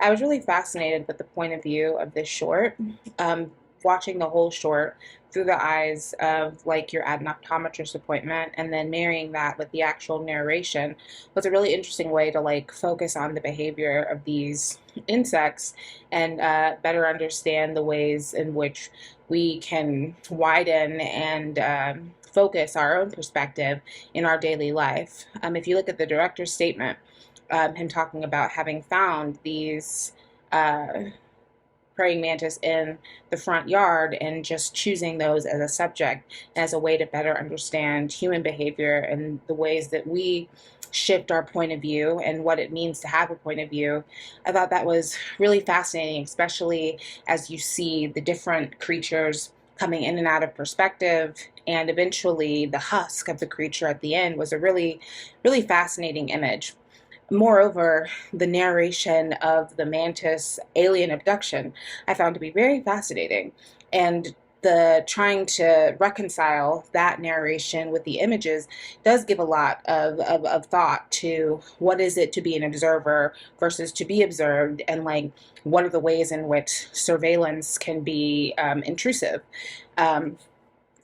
I was really fascinated with the point of view of this short. Watching the whole short through the eyes of like you're at an optometrist appointment and then marrying that with the actual narration was a really interesting way to like focus on the behavior of these insects and better understand the ways in which we can widen and focus our own perspective in our daily life. If you look at the director's statement, him talking about having found these uh, praying mantis in the front yard and just choosing those as a subject as a way to better understand human behavior and the ways that we shift our point of view and what it means to have a point of view. I thought that was really fascinating, especially as you see the different creatures coming in and out of perspective. And eventually, the husk of the creature at the end was a really, really fascinating image. Moreover, the narration of the mantis alien abduction I found to be very fascinating. And the trying to reconcile that narration with the images does give a lot of thought to what is it to be an observer versus to be observed, and like what are the ways in which surveillance can be intrusive. Um,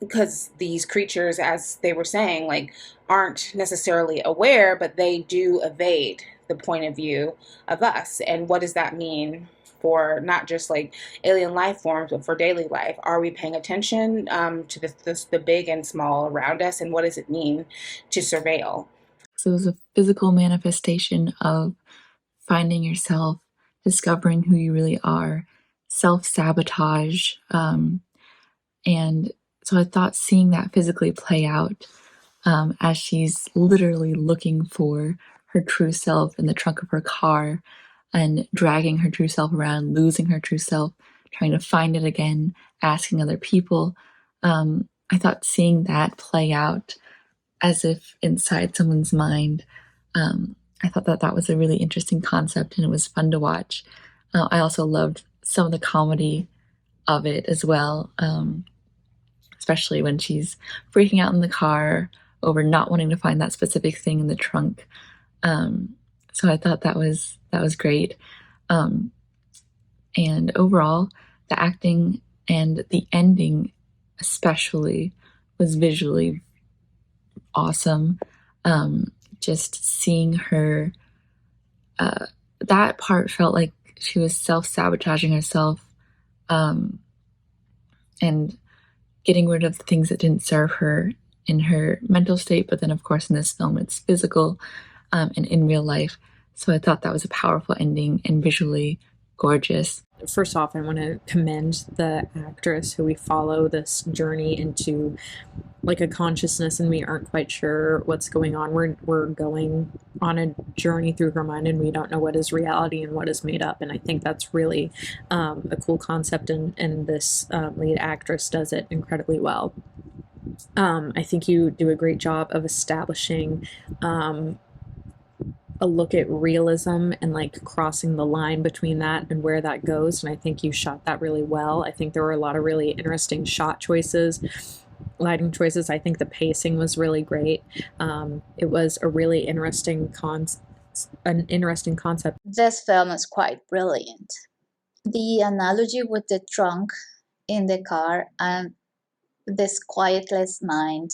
because these creatures, as they were saying, like aren't necessarily aware, but they do evade the point of view of us. And what does that mean for not just like alien life forms, but for daily life? Are we paying attention to the big and small around us? And what does it mean to surveil? So it was a physical manifestation of finding yourself, discovering who you really are, self sabotage. And so I thought seeing that physically play out as she's literally looking for her true self in the trunk of her car and dragging her true self around, losing her true self, trying to find it again, asking other people. I thought seeing that play out as if inside someone's mind. I thought that that was a really interesting concept and it was fun to watch. I also loved some of the comedy of it as well, especially when she's freaking out in the car over not wanting to find that specific thing in the trunk. So I thought that was great. Um, and overall, the acting and the ending, especially, was visually awesome. Just seeing her, uh, that part felt like she was self sabotaging herself, um, and getting rid of the things that didn't serve her in her mental state. But then, of course, in this film, it's physical, and in real life. So I thought that was a powerful ending and visually gorgeous. First off, I want to commend the actress who we follow this journey into like a consciousness and we aren't quite sure what's going on. We're going on a journey through her mind and we don't know what is reality and what is made up. And I think that's really a cool concept, and this lead actress does it incredibly well. I think you do a great job of establishing a look at realism and like crossing the line between that and where that goes. And I think you shot that really well. I think there were a lot of really interesting shot choices, lighting choices. I think the pacing was really great. It was a really an interesting concept. This film is quite brilliant. The analogy with the trunk in the car and this quietless mind,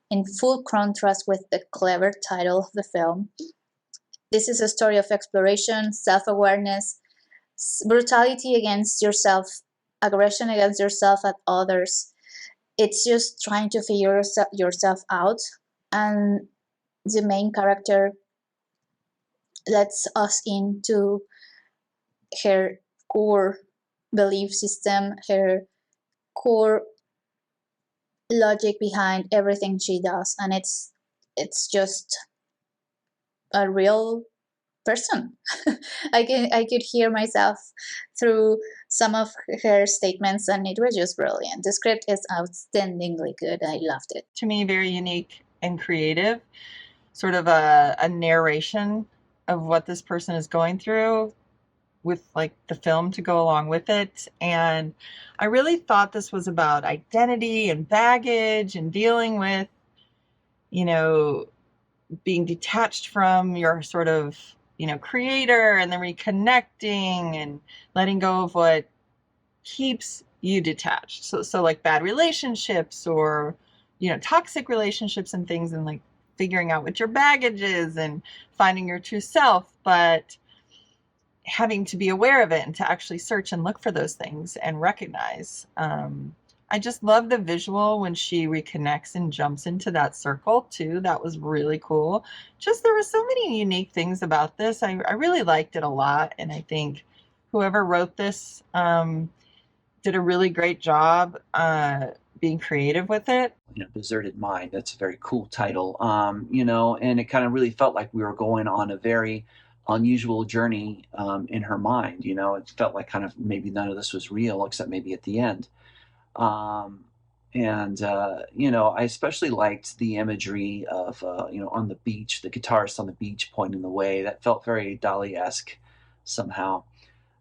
in full contrast with the clever title of the film. This is a story of exploration, self-awareness, brutality against yourself, aggression against yourself and others. It's just trying to figure yourself out, and the main character lets us into her core belief system, her core logic behind everything she does, and it's just a real person. I could hear myself through some of her statements, and it was just brilliant. The script is outstandingly good. I loved it. To me, very unique and creative, sort of a narration of what this person is going through with like the film to go along with it. And I really thought this was about identity and baggage and dealing with, you know, being detached from your sort of creator, and then reconnecting and letting go of what keeps you detached. So like bad relationships or, toxic relationships and things, and like figuring out what your baggage is and finding your true self, but having to be aware of it and to actually search and look for those things and recognize. I just love the visual when she reconnects and jumps into that circle too. That was really cool. Just there were so many unique things about this. I really liked it a lot. And I think whoever wrote this did a really great job being creative with it. Deserted Mind. That's a very cool title. And it kind of really felt like we were going on a very unusual journey in her mind. It felt like kind of maybe none of this was real except maybe at the end. I especially liked the imagery of, on the beach, the guitarist on the beach pointing the way. That felt very Dali-esque somehow.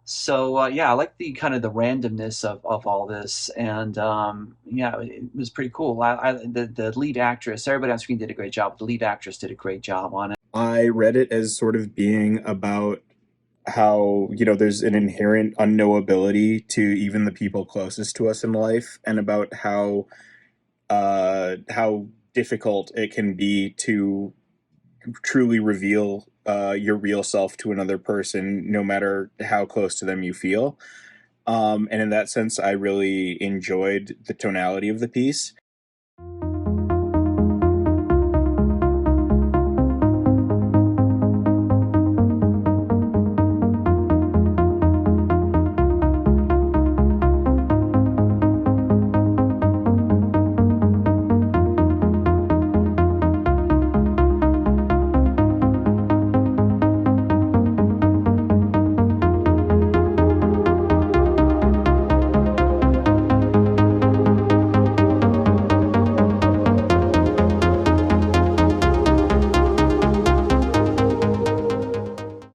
So I like the kind of the randomness of all this, and it was pretty cool. The lead actress, everybody on screen did a great job. The lead actress did a great job on it. I read it as sort of being about how, there's an inherent unknowability to even the people closest to us in life, and about how difficult it can be to truly reveal your real self to another person, no matter how close to them you feel. And in that sense, I really enjoyed the tonality of the piece.